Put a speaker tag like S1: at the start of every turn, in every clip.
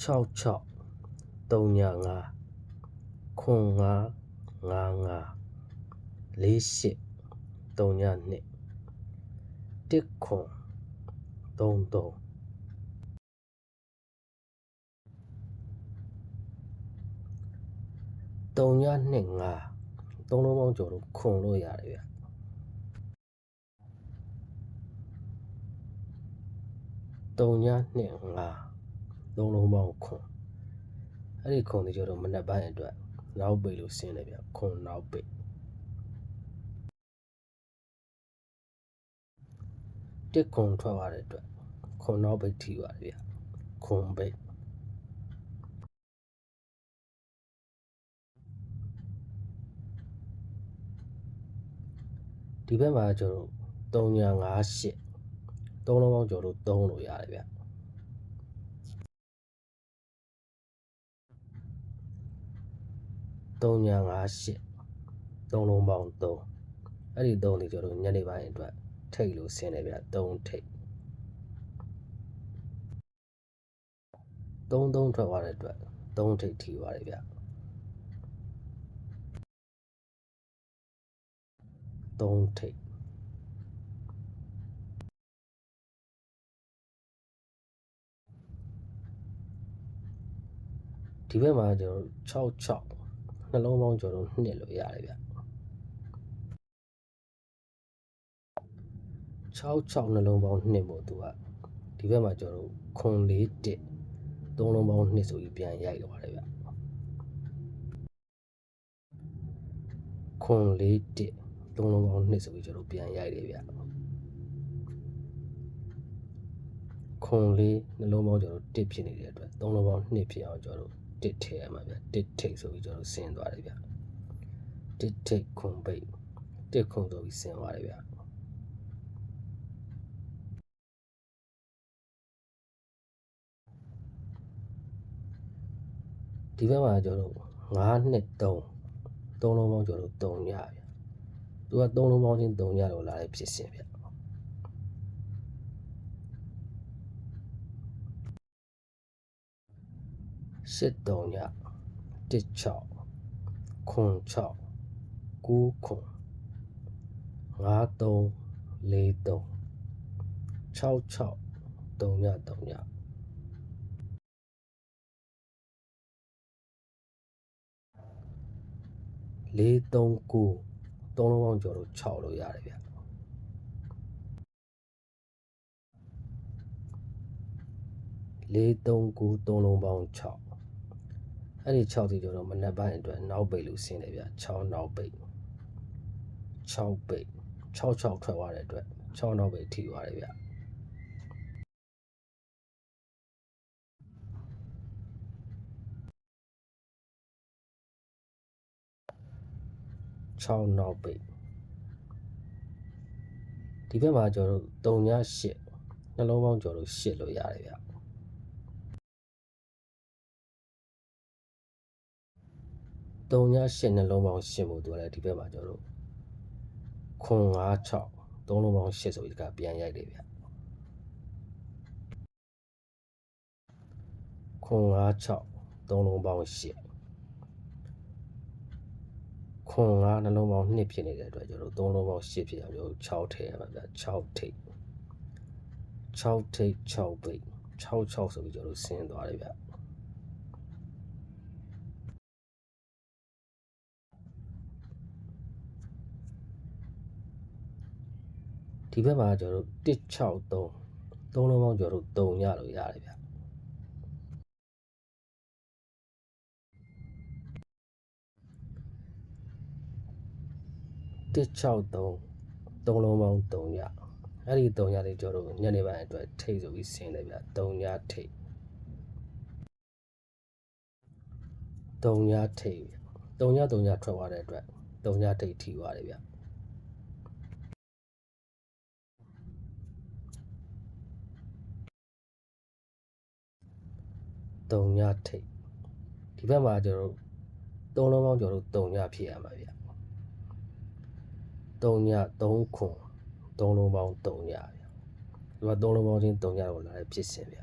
S1: 66 35 05 55 48 32 19 33 325 သုံးလုံးပေါင်းကျော်လို့ခွန်လို့ရတယ်ဗျ325သုံးလုံးပေါင်းခွန်အဲ့ဒီခွန်တွေကျော်တော့မနက်ပိုင်းအတွက်နောက်ပိတ်လို့ဆင်းတယ်ဗျခွန်နောက်ပိတ်တစ်ခွန်ထွက်သွားတဲ့အတွက်ခွန်နောက်ပိတ်ထိပါတယ်ဗျခွန်ပိတ်ဒီဘက်မှာကျွန်တော်358သုံးလုံးပေါင်းကျော်လို့3လို့ရတယ်ဗျ358သုံးလုံးပေါင်း3အဲ့ဒီ3တွေကျွန်တော်ညနေပိုင်းအတွက်ထိတ်လို့ဆင်းတယ်ဗျ3ထိတ်3ထွက်သွားတဲ့အတွက်3ထိတ်ထိပါတယ်ဗျ3ထိတ်ဒီဘက်မှာကျွန်တော်66နှလုံးပေါင်းကျော်လို့2လို့ရတယ်ဗျ66နှလုံးပေါင်း2မို့သူကဒီဘက်မှာကျွန်တော်ခွန်4 1သုံးလုံးပေါင်း2ဆိုပြီးပြန်ရိုက်တော့ပါတယ်ဗျခွန်4 1သုံးလုံးပေါင်း2ဆိုပြီးကျွန်တော်ပြန်ရိုက်တယ်ဗျခွန်4နှလုံးပေါင်းကျွန်တော်1ဖြစ်နေတဲ့အတွက်သုံးလုံးပေါင်း2ဖြစ်အောင်ကျွန်တော်1ထည့်ရမှာဗျ1ထိတ်ဆိုပြီးကျွန်တော်ဆင်းသွားတယ်ဗျ1ထိတ်ခွန်ပိတ်1ခွန်ဆိုပြီးဆင်းသွားတယ်ဗျဒီဘက်မှာကျွန်တော်9 2 3သုံးလုံးပေါင်းကျွန်တော်3ညဗျသူက3လုံးပေါင်းချင်း3ညတော့လာတဲ့ဖြစ်စဉ်ဗျ8 3ည1 6ခွန်6 9ခွန်5 3 4 3 6 3ည3ည4 3 9သုံးလုံးပေါင်းကျော်လို့6လို့ရတယ်ဗျ4 3 9သုံးလုံးပေါင်း6အဲ့ဒီ6စီကျော်တော့မနက်ပိုင်းအတွက်နောက်ပိတ်လို့ဆင်းတယ်ဗျ6နောက်ပိတ်6ပိတ်6ထွက်သွားတဲ့အတွက်6နောက်ပိတ်ထိသွားတယ်ဗျ6နောက်ပိတ်ဒီဘက်မှာကျွန်တော်တို့3ည8နှလုံးပေါင်းကျော်လို့8လို့ရတယ်ဗျ3ည8နှလုံးပေါင်း8မို့သူလည်းဒီဘက်မှာကျွန်တော်တို့ခွန်5 6သုံးလုံးပေါင်း8ဆိုပြီးကပြန်ရိုက်တယ်ဗျခွန်5 6သုံးလုံးပေါင်း8ခွန်5နှလုံးပေါင်း2ဖြစ်နေတဲ့အတွက်ကျွန်တော်တို့3လုံးပေါင်း8ဖြစ်အောင်ကျွန်တော်6ထည့်ရမှာဗျ6ထိတ်6ထိတ်6ပိတ်6ဆိုပြီးကျွန်တော်ဆင်းသွားတယ်ဗျဒီဘက်မှာကျွန်တော်တို့163သုံးလုံးပေါင်းကျွန်တော်တို့3ညလို့ရတယ်ဗျ163သုံးလုံးပေါင်း3ညအဲ့ဒီ3ညလေးကျွန်တော်တို့ညနေပိုင်းအတွက်ထိတ်ဆိုပြီးဆင်းတယ်ဗျ3ညထိတ်3ညထိတ်3ည3ညထွက်သွားတဲ့အတွက်3ညထိတ်ထိသွားတယ်ဗျ3ညထိတ်ဒီဘက်မှာကျွန်တော်တို့3လုံးပေါင်းကျွန်တော်တို့3ညဖြစ်ရမှာဗျ3ည3ခွန်3လုံးပေါင်း3ညဗျဒီမှာ3လုံးပေါင်းချင်း3ညတော့လာတဲ့ဖြစ်စဉ်ဗျ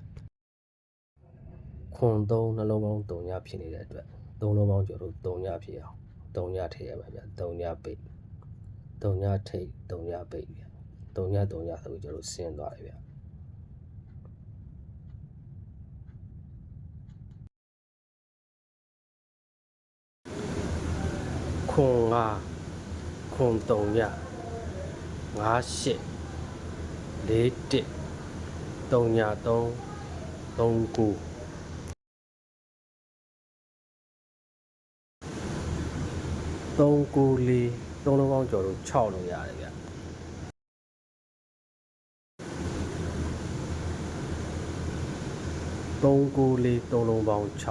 S1: ခွန်3နှလုံးပေါင်း3ညဖြစ်နေတဲ့အတွက်3လုံးပေါင်းကျော်တို့3ညဖြစ်အောင်3ညထည့်ရပါဗျ3ညပိတ်3ညထိတ်3ညပိတ်ဗျ3ည3ညဆိုပြီးကျွန်တော်ဆင်းသွားတယ်ဗျခွန်5ခွန်3ည5 8 4 1 3ည3 3 9 3 9 4 3လုံးပေါင်းကျော်တို့6လို့ရတယ်ဗျ3 9 4 3လုံးပေါင်း6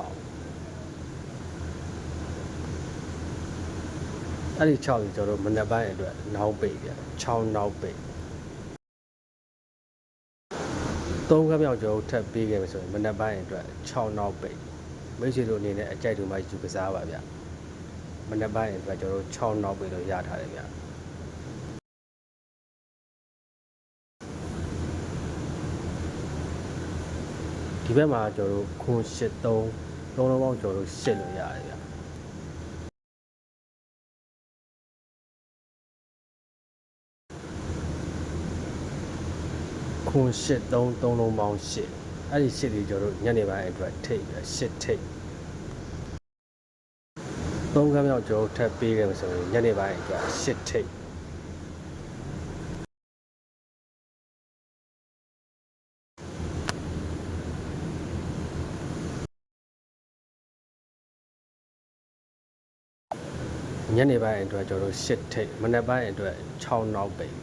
S1: အဲ့ဒီ6ကြီးကျွန်တော်တို့မနက်ပိုင်းအတွက်နောက်ပိတ်ဗျ6နောက်ပိတ်3ခါမြောက်ကျွန်တော်ထပ်ပေးခဲ့မယ်ဆိုရင်မနက်ပိုင်းအတွက်6နောက်ပိတ်မိတ်ဆွေတို့အနေနဲ့အကြိုက်တူမှယူကစားပါဗျမနက်ပိုင်းအတွက်ကျွန်တော်6နောက်ပိတ်လို့ရထားတယ်ဗျဒီဘက်မှာကျွန်တော်ခွန်8 3လုံးပေါင်းကျွန်တော်8လို့ရတယ်ဗျခွန်8 3 3လုံးပေါင်း8အဲ့ဒီ8တွေကျွန်တော်ညနေပိုင်းအတွက်ထိတ်ပြ8ထိတ်3ခါမြောက်ကျွန်တော်ထပ်ပေးခဲ့မယ်ဆိုရင်ညနေပိုင်းအတွက်8ထိတ်ညနေပိုင်းအတွက်ကျွန်တော်8ထိတ်မနက်ပိုင်းအတွက်6နောက်ပိတ်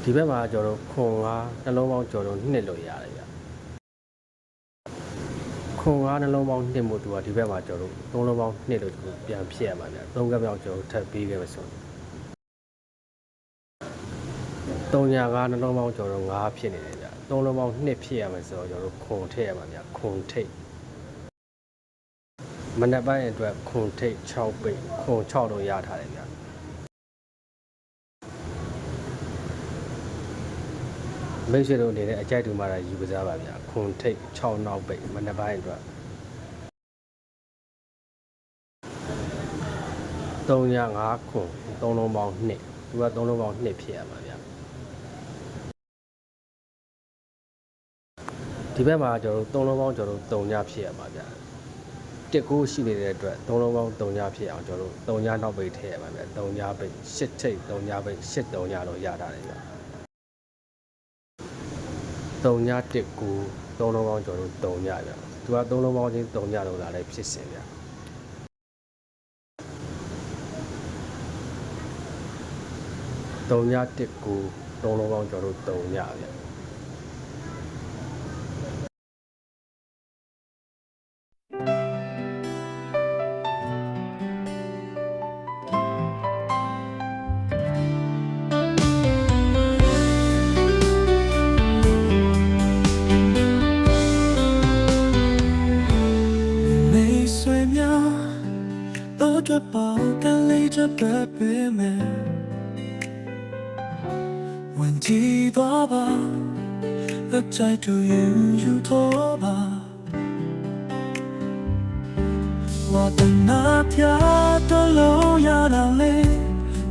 S1: ဒီဘက်မှာကျွန်တော်ခွန်5နှလုံးပေါင်းကျွန်တော်2လို့ရတယ်ဗျခွန်5နှလုံးပေါင်း2မို့သူကဒီဘက်မှာကျွန်တော်3လုံးပေါင်း2လို့ပြန်ဖြည့်ရမှာဗျ3ကပ်မြောက်ကျွန်တော်ထပ်ပေးခဲ့မယ်ဆို3ည5နှလုံးပေါင်းကျွန်တော်5ဖြစ်နေတယ်ဗျ3လုံးပေါင်း2ဖြစ်ရမယ်ဆိုတော့ကျွန်တော်ခွန်ထည့်ရမှာဗျခွန်ထိတ်မနက်ပိုင်းအတွက်ခွန်ထိတ်6ပိတ်ခွန်6လို့ရထားတယ်ဗျမိတ်ဆွေတို့အနေနဲ့အကြိုက်တူမှယူကစားပါဗျာခွန်ထိတ်6နောက်ပိတ်မနက်ပိုင်းအတွက်3ည5ခွန်3လုံးပေါင်း2သူက3လုံးပေါင်း2ဖြစ်ရမှာဗျာဒီဘက်မှာကျွန်တော်3လုံးပေါင်းကျွန်တော်3ညဖြစ်ရမှာဗျာ1 9ရှိနေတဲ့အတွက်3လုံးပေါင်း3ညဖြစ်အောင်ကျွန်တော်3ညနောက်ပိတ်ထည့်ရမှာဗျာ3ညပိတ်8ထိတ်3ညပိတ်8 3ညတော့ရတာလေဗျာ3ည1 9 3လုံးပေါင်းကျွန်တော်3ညဗျာသူက3လုံးပေါင်းချင်း3ညလို့လာလိုက်ဖြစ်စင်ဗျာ3ည1 9 3လုံးပေါင်းကျွန်တော်3ညဗျာ这包干累着白白美，问题多吧，和在度云有多吧。我的那条的路要哪里？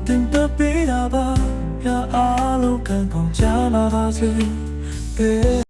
S1: 等得比他吧，要阿鲁看空加马巴子。